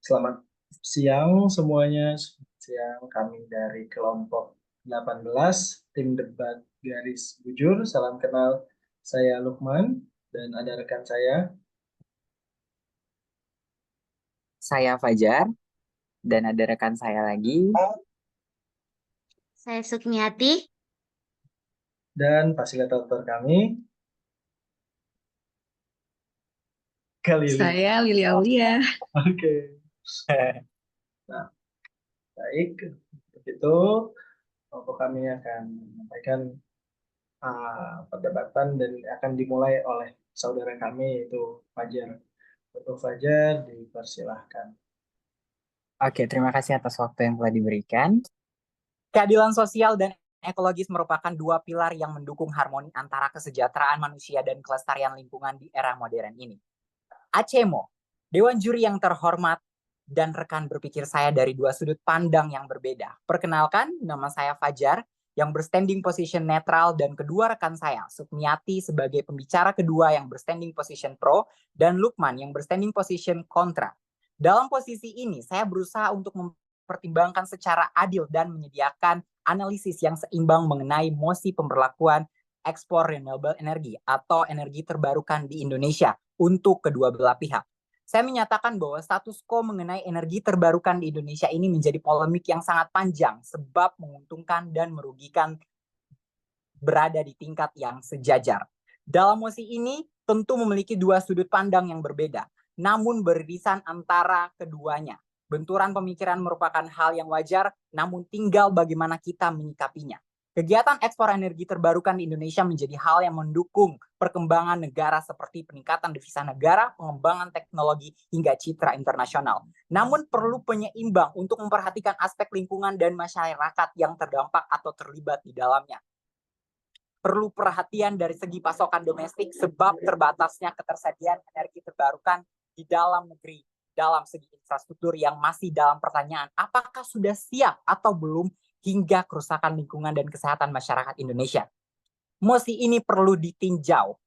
Selamat siang semuanya. Selamat siang kami dari kelompok 18 tim debat garis bujur. Salam kenal, saya Lukman dan ada rekan saya. Saya Fajar dan ada rekan saya lagi. Saya Sukmiati. Dan fasilitator kami, Kak Lili. Saya Lili Aulia. Oke. Nah, baik. Untuk itu, kelompok kami akan menyampaikan perdebatan dan akan dimulai oleh saudara kami yaitu Fajar. Untuk Fajar, dipersilahkan. Oke, terima kasih atas waktu yang telah diberikan. Keadilan sosial dan ekologis merupakan dua pilar yang mendukung harmoni antara kesejahteraan manusia dan kelestarian lingkungan di era modern ini. Acemo, Dewan Juri yang terhormat dan rekan berpikir saya dari dua sudut pandang yang berbeda. Perkenalkan, nama saya Fajar yang berstanding position netral dan kedua rekan saya, Sukmiati sebagai pembicara kedua yang berstanding position pro dan Lukman yang berstanding position kontra. Dalam posisi ini, saya berusaha untuk mempertimbangkan secara adil dan menyediakan analisis yang seimbang mengenai mosi pemberlakuan ekspor renewable energy atau energi terbarukan di Indonesia untuk kedua belah pihak. Saya menyatakan bahwa status quo mengenai energi terbarukan di Indonesia ini menjadi polemik yang sangat panjang sebab menguntungkan dan merugikan berada di tingkat yang sejajar. Dalam mosi ini tentu memiliki dua sudut pandang yang berbeda, namun beririsan antara keduanya. Benturan pemikiran merupakan hal yang wajar, namun tinggal bagaimana kita menyikapinya. Kegiatan ekspor energi terbarukan di Indonesia menjadi hal yang mendukung perkembangan negara seperti peningkatan devisa negara, pengembangan teknologi, hingga citra internasional. Namun perlu penyeimbang untuk memperhatikan aspek lingkungan dan masyarakat yang terdampak atau terlibat di dalamnya. Perlu perhatian dari segi pasokan domestik sebab terbatasnya ketersediaan energi terbarukan di dalam negeri dalam segi infrastruktur yang masih dalam pertanyaan apakah sudah siap atau belum hingga kerusakan lingkungan dan kesehatan masyarakat Indonesia. Mosi ini perlu ditinjau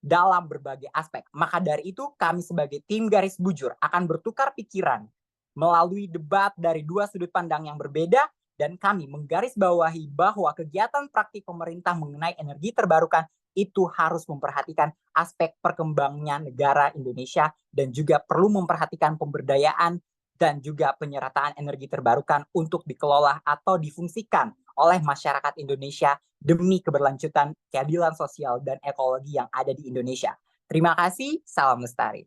dalam berbagai aspek. Maka dari itu kami sebagai tim garis bujur akan bertukar pikiran melalui debat dari dua sudut pandang yang berbeda dan kami menggarisbawahi bahwa kegiatan praktik pemerintah mengenai energi terbarukan itu harus memperhatikan aspek perkembangannya negara Indonesia dan juga perlu memperhatikan pemberdayaan dan juga penyerataan energi terbarukan untuk dikelola atau difungsikan oleh masyarakat Indonesia demi keberlanjutan keadilan sosial dan ekologi yang ada di Indonesia. Terima kasih, salam lestari.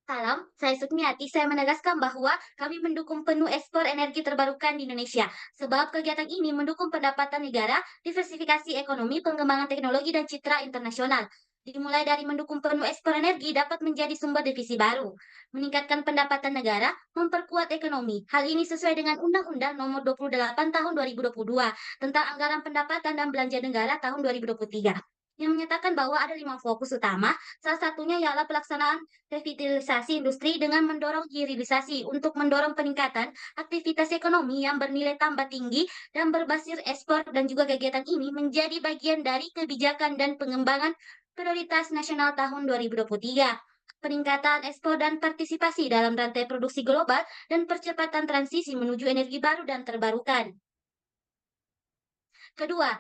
Salam, saya Sukmiati. Saya menegaskan bahwa kami mendukung penuh ekspor energi terbarukan di Indonesia. Sebab kegiatan ini mendukung pendapatan negara, diversifikasi ekonomi, pengembangan teknologi, dan citra internasional. Dimulai dari mendukung penuh ekspor energi dapat menjadi sumber divisi baru, meningkatkan pendapatan negara, memperkuat ekonomi. Hal ini sesuai dengan Undang-Undang Nomor 28 Tahun 2022 tentang Anggaran Pendapatan dan Belanja Negara tahun 2023 yang menyatakan bahwa ada 5 fokus utama, salah satunya ialah pelaksanaan revitalisasi industri dengan mendorong hilirisasi untuk mendorong peningkatan aktivitas ekonomi yang bernilai tambah tinggi dan berbasis ekspor dan juga kegiatan ini menjadi bagian dari kebijakan dan pengembangan prioritas nasional tahun 2023. Peningkatan ekspor dan partisipasi dalam rantai produksi global dan percepatan transisi menuju energi baru dan terbarukan. Kedua,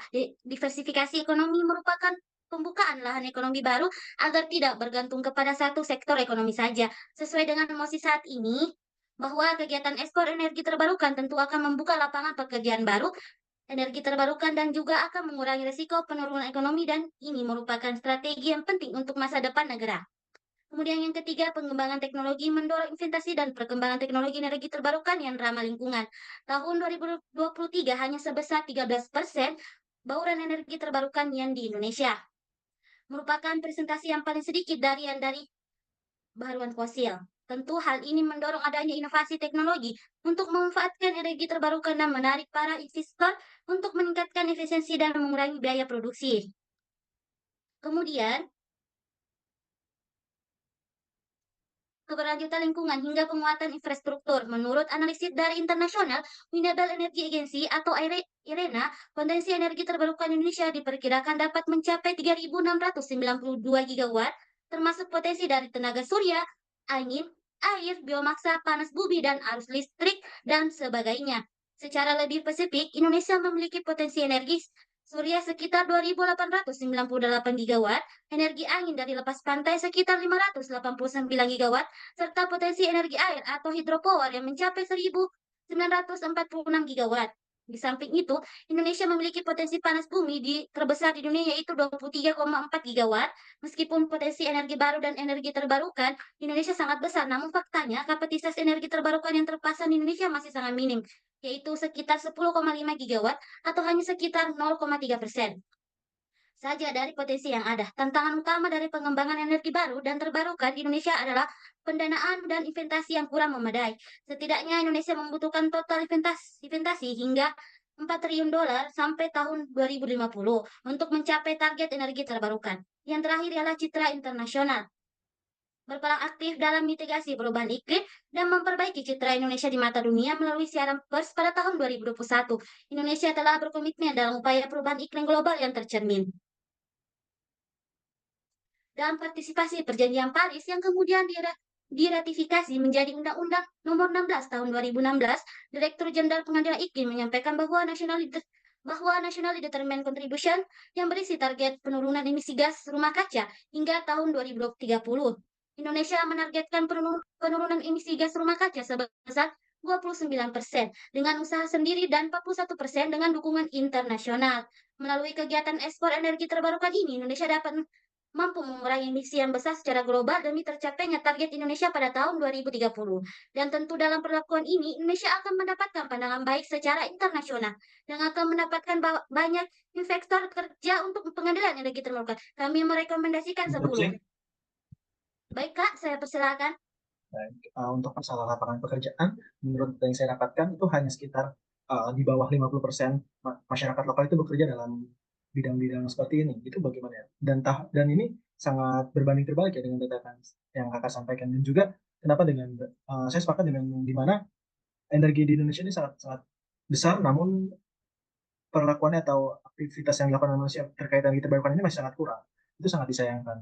diversifikasi ekonomi merupakan pembukaan lahan ekonomi baru agar tidak bergantung kepada satu sektor ekonomi saja. Sesuai dengan mosi saat ini, bahwa kegiatan ekspor energi terbarukan tentu akan membuka lapangan pekerjaan baru, energi terbarukan dan juga akan mengurangi risiko penurunan ekonomi dan ini merupakan strategi yang penting untuk masa depan negara. Kemudian yang ketiga, pengembangan teknologi mendorong investasi dan perkembangan teknologi energi terbarukan yang ramah lingkungan. Tahun 2023 hanya sebesar 13% bauran energi terbarukan yang di Indonesia. Merupakan presentasi yang paling sedikit dari baharuan fosil. Tentu hal ini mendorong adanya inovasi teknologi untuk memanfaatkan energi terbarukan dan menarik para investor untuk meningkatkan efisiensi dan mengurangi biaya produksi. Kemudian, keberlanjutan lingkungan hingga penguatan infrastruktur. Menurut analisis dari internasional Renewable Energy Agency atau IRENA, potensi energi terbarukan Indonesia diperkirakan dapat mencapai 3.692 gigawatt, termasuk potensi dari tenaga surya, angin, air, biomasa, panas bumi, dan arus listrik, dan sebagainya. Secara lebih spesifik, Indonesia memiliki potensi energi surya sekitar 2.898 gigawatt, energi angin dari lepas pantai sekitar 589 gigawatt, serta potensi energi air atau hidropower yang mencapai 1.946 gigawatt. Di samping itu, Indonesia memiliki potensi panas bumi terbesar di dunia yaitu 23,4 gigawatt. Meskipun potensi energi baru dan energi terbarukan Indonesia sangat besar, namun faktanya kapasitas energi terbarukan yang terpasang di Indonesia masih sangat minim, yaitu sekitar 10,5 gigawatt atau hanya sekitar 0,3% saja dari potensi yang ada. Tantangan utama dari pengembangan energi baru dan terbarukan di Indonesia adalah pendanaan dan investasi yang kurang memadai. Setidaknya Indonesia membutuhkan total investasi hingga 4 triliun dolar sampai tahun 2050 untuk mencapai target energi terbarukan. Yang terakhir ialah citra internasional. Berperan aktif dalam mitigasi perubahan iklim dan memperbaiki citra Indonesia di mata dunia melalui siaran pers pada tahun 2021. Indonesia telah berkomitmen dalam upaya perubahan iklim global yang tercermin dalam partisipasi Perjanjian Paris yang kemudian diratifikasi menjadi Undang-Undang Nomor 16 Tahun 2016, Direktur Jenderal Pengadilan Iklim menyampaikan bahwa National Determined Contribution yang berisi target penurunan emisi gas rumah kaca hingga tahun 2030. Indonesia menargetkan penurunan emisi gas rumah kaca sebesar 29% dengan usaha sendiri dan 41% dengan dukungan internasional. Melalui kegiatan ekspor energi terbarukan ini, Indonesia dapat mampu mengurangi emisi yang besar secara global demi tercapainya target Indonesia pada tahun 2030. Dan tentu dalam perlakuan ini, Indonesia akan mendapatkan pandangan baik secara internasional dan akan mendapatkan banyak investor kerja untuk pengadilan energi terbarukan. Kami merekomendasikan 10. Baik Kak, saya persilakan. Untuk masalah lapangan pekerjaan, menurut yang saya dapatkan itu hanya sekitar di bawah 50% masyarakat lokal itu bekerja dalam bidang-bidang seperti ini. Itu bagaimana ya? Dan ini sangat berbanding terbalik ya dengan data yang kakak sampaikan. Dan juga kenapa saya sepakat dengan di mana energi di Indonesia ini sangat sangat besar, namun perlakuannya atau aktivitas yang dilakukan manusia terkait energi terbarukan ini masih sangat kurang. Itu sangat disayangkan.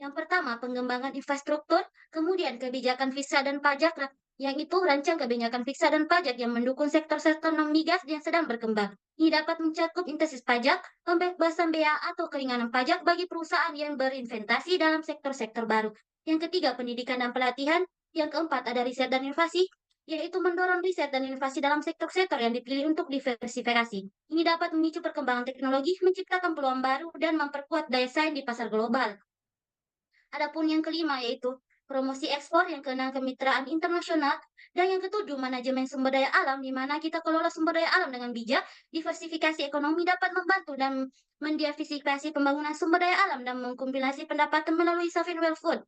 Yang pertama, pengembangan infrastruktur, kemudian kebijakan visa dan pajak, yang itu rancang kebijakan visa dan pajak yang mendukung sektor-sektor non-migas yang sedang berkembang. Ini dapat mencakup intensitas pajak, pembebasan bea atau keringanan pajak bagi perusahaan yang berinvestasi dalam sektor-sektor baru. Yang ketiga, pendidikan dan pelatihan. Yang keempat, ada riset dan inovasi, yaitu mendorong riset dan inovasi dalam sektor-sektor yang dipilih untuk diversifikasi. Ini dapat memicu perkembangan teknologi, menciptakan peluang baru, dan memperkuat daya saing di pasar global. Adapun yang kelima yaitu promosi ekspor, yang keenam kemitraan internasional, dan yang ketujuh manajemen sumber daya alam, di mana kita kelola sumber daya alam dengan bijak. Diversifikasi ekonomi dapat membantu dan mendiversifikasi pembangunan sumber daya alam dan mengkompilasi pendapatan melalui sovereign wealth fund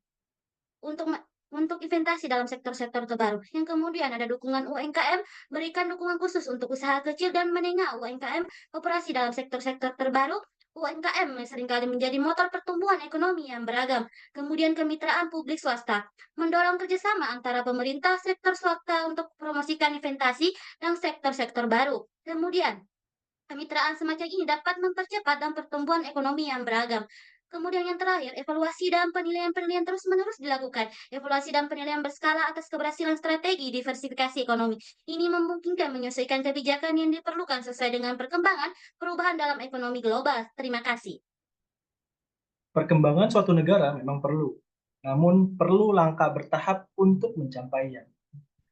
untuk investasi dalam sektor-sektor terbaru. Yang kemudian ada dukungan UMKM, berikan dukungan khusus untuk usaha kecil dan menengah UMKM, operasi dalam sektor-sektor terbaru. UMKM seringkali menjadi motor pertumbuhan ekonomi yang beragam. Kemudian kemitraan publik swasta, mendorong kerjasama antara pemerintah, sektor swasta untuk promosikan investasi dan sektor-sektor baru. Kemudian kemitraan semacam ini dapat mempercepat dan pertumbuhan ekonomi yang beragam. Kemudian yang terakhir, evaluasi dan penilaian-penilaian terus-menerus dilakukan. Evaluasi dan penilaian berskala atas keberhasilan strategi diversifikasi ekonomi. Ini memungkinkan menyesuaikan kebijakan yang diperlukan sesuai dengan perkembangan perubahan dalam ekonomi global. Terima kasih. Perkembangan suatu negara memang perlu, namun perlu langkah bertahap untuk mencapainya.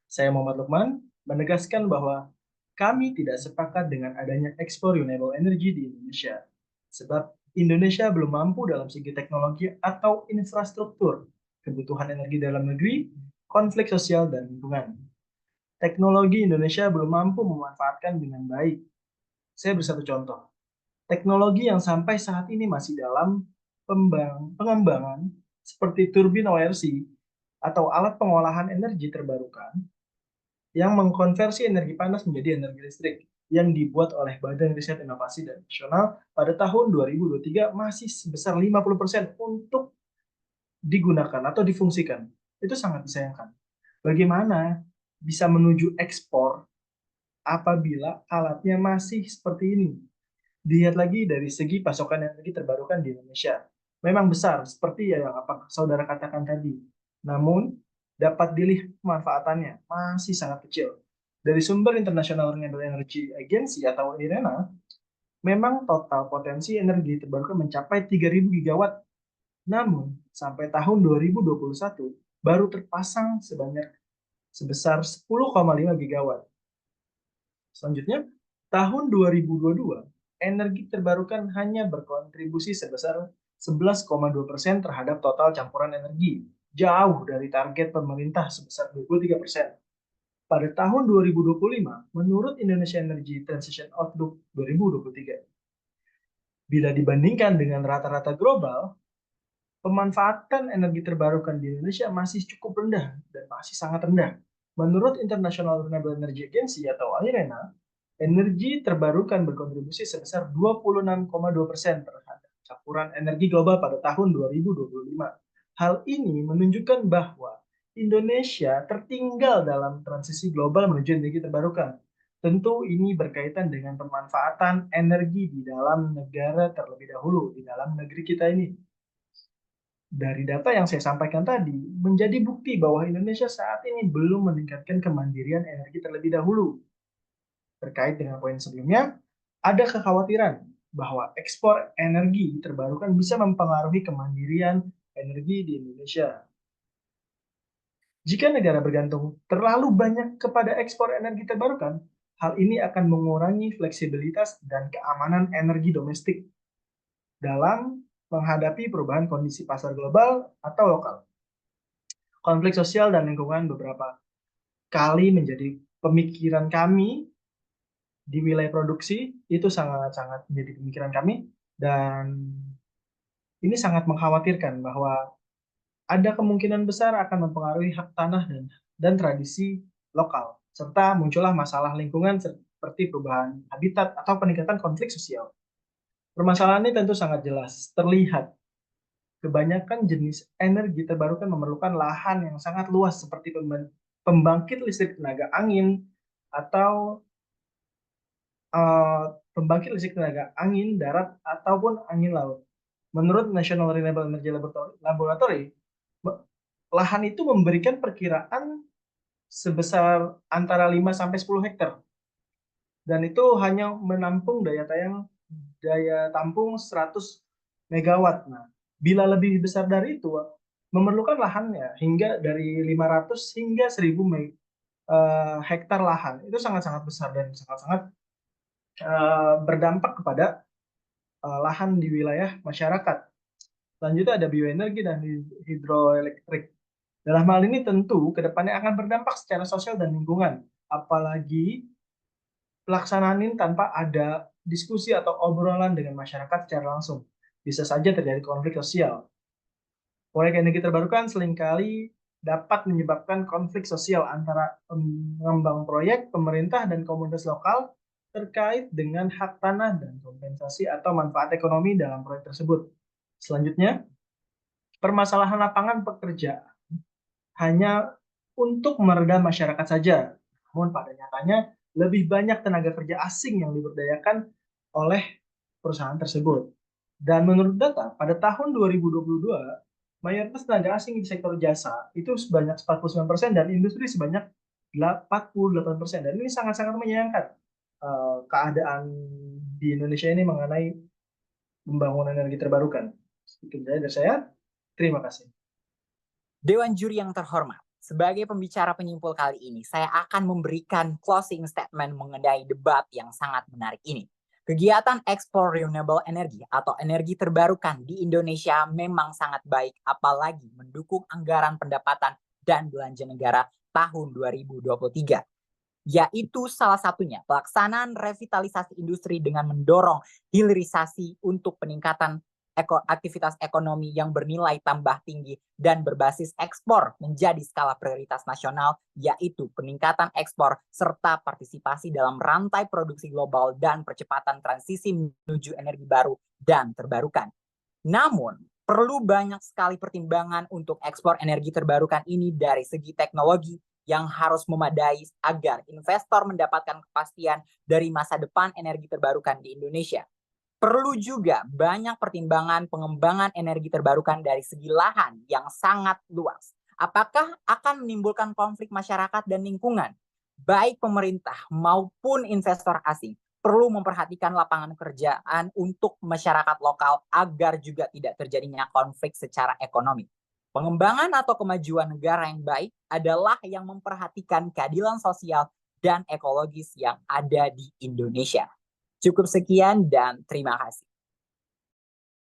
Saya Muhammad Lukman menegaskan bahwa kami tidak sepakat dengan adanya ekspor renewable energy di Indonesia, sebab Indonesia belum mampu dalam segi teknologi atau infrastruktur, kebutuhan energi dalam negeri, konflik sosial, dan lingkungan. Teknologi Indonesia belum mampu memanfaatkan dengan baik. Saya beri satu contoh. Teknologi yang sampai saat ini masih dalam pengembangan seperti turbin ORC atau alat pengolahan energi terbarukan yang mengkonversi energi panas menjadi energi listrik yang dibuat oleh Badan Riset Inovasi dan Nasional pada tahun 2023 masih sebesar 50% untuk digunakan atau difungsikan. Itu sangat disayangkan. Bagaimana bisa menuju ekspor apabila alatnya masih seperti ini? Dilihat lagi dari segi pasokan energi terbarukan di Indonesia. memang besar, seperti yang apa saudara katakan tadi. Namun, dapat dilihat pemanfaatannya masih sangat kecil. Dari sumber International Renewable Energy Agency atau IRENA, memang total potensi energi terbarukan mencapai 3.000 gigawatt. Namun, sampai tahun 2021 baru terpasang sebesar 10,5 gigawatt. Selanjutnya, tahun 2022, energi terbarukan hanya berkontribusi sebesar 11,2% terhadap total campuran energi, jauh dari target pemerintah sebesar 23%. Pada tahun 2025, menurut Indonesia Energy Transition Outlook 2023, bila dibandingkan dengan rata-rata global, pemanfaatan energi terbarukan di Indonesia masih cukup rendah dan masih sangat rendah. Menurut International Renewable Energy Agency atau IRENA, energi terbarukan berkontribusi sebesar 26,2% terhadap campuran energi global pada tahun 2025. Hal ini menunjukkan bahwa Indonesia tertinggal dalam transisi global menuju energi terbarukan. Tentu ini berkaitan dengan pemanfaatan energi di dalam negara terlebih dahulu, di dalam negeri kita ini. Dari data yang saya sampaikan tadi, menjadi bukti bahwa Indonesia saat ini belum meningkatkan kemandirian energi terlebih dahulu. Terkait dengan poin sebelumnya, ada kekhawatiran bahwa ekspor energi terbarukan bisa mempengaruhi kemandirian energi di Indonesia. Jika negara bergantung terlalu banyak kepada ekspor energi terbarukan, hal ini akan mengurangi fleksibilitas dan keamanan energi domestik dalam menghadapi perubahan kondisi pasar global atau lokal. Konflik sosial dan lingkungan beberapa kali menjadi pemikiran kami di wilayah produksi, itu sangat-sangat menjadi pemikiran kami, dan ini sangat mengkhawatirkan bahwa ada kemungkinan besar akan mempengaruhi hak tanah dan tradisi lokal, serta muncullah masalah lingkungan seperti perubahan habitat atau peningkatan konflik sosial. Permasalahan ini tentu sangat jelas terlihat. Kebanyakan jenis energi terbarukan memerlukan lahan yang sangat luas seperti pembangkit listrik tenaga angin atau pembangkit listrik tenaga angin darat ataupun angin laut. Menurut National Renewable Energy Laboratory, lahan itu memberikan perkiraan sebesar antara 5 sampai 10 hektar. Dan itu hanya menampung daya tampung 100 megawatt. Nah, bila lebih besar dari itu, memerlukan lahannya hingga dari 500 hingga 1000 hektar lahan. Itu sangat-sangat besar dan sangat-sangat berdampak kepada lahan di wilayah masyarakat. Selanjutnya ada bioenergi dan hidroelektrik. Dalam hal ini tentu kedepannya akan berdampak secara sosial dan lingkungan, apalagi pelaksanaan ini tanpa ada diskusi atau obrolan dengan masyarakat secara langsung. Bisa saja terjadi konflik sosial. Proyek energi terbarukan seringkali dapat menyebabkan konflik sosial antara pengembang proyek, pemerintah, dan komunitas lokal terkait dengan hak tanah dan kompensasi atau manfaat ekonomi dalam proyek tersebut. Selanjutnya, permasalahan lapangan pekerjaan hanya untuk meredam masyarakat saja. Namun pada nyatanya, lebih banyak tenaga kerja asing yang diberdayakan oleh perusahaan tersebut. Dan menurut data, pada tahun 2022, mayoritas tenaga asing di sektor jasa itu sebanyak 49% dan industri sebanyak 48%. Dan ini sangat-sangat menyayangkan keadaan di Indonesia ini mengenai pembangunan energi terbarukan. Sekian dari saya. Terima kasih. Dewan Juri yang terhormat, sebagai pembicara penyimpul kali ini, saya akan memberikan closing statement mengenai debat yang sangat menarik ini. Kegiatan ekspor renewable energy atau energi terbarukan di Indonesia memang sangat baik, apalagi mendukung anggaran pendapatan dan belanja negara tahun 2023. Yaitu salah satunya pelaksanaan revitalisasi industri dengan mendorong hilirisasi untuk peningkatan aktivitas ekonomi yang bernilai tambah tinggi dan berbasis ekspor menjadi skala prioritas nasional, yaitu peningkatan ekspor serta partisipasi dalam rantai produksi global dan percepatan transisi menuju energi baru dan terbarukan. Namun, perlu banyak sekali pertimbangan untuk ekspor energi terbarukan ini dari segi teknologi yang harus memadai agar investor mendapatkan kepastian dari masa depan energi terbarukan di Indonesia. Perlu juga banyak pertimbangan pengembangan energi terbarukan dari segi lahan yang sangat luas. Apakah akan menimbulkan konflik masyarakat dan lingkungan? Baik pemerintah maupun investor asing perlu memperhatikan lapangan pekerjaan untuk masyarakat lokal agar juga tidak terjadinya konflik secara ekonomi. Pengembangan atau kemajuan negara yang baik adalah yang memperhatikan keadilan sosial dan ekologis yang ada di Indonesia. Cukup sekian dan terima kasih.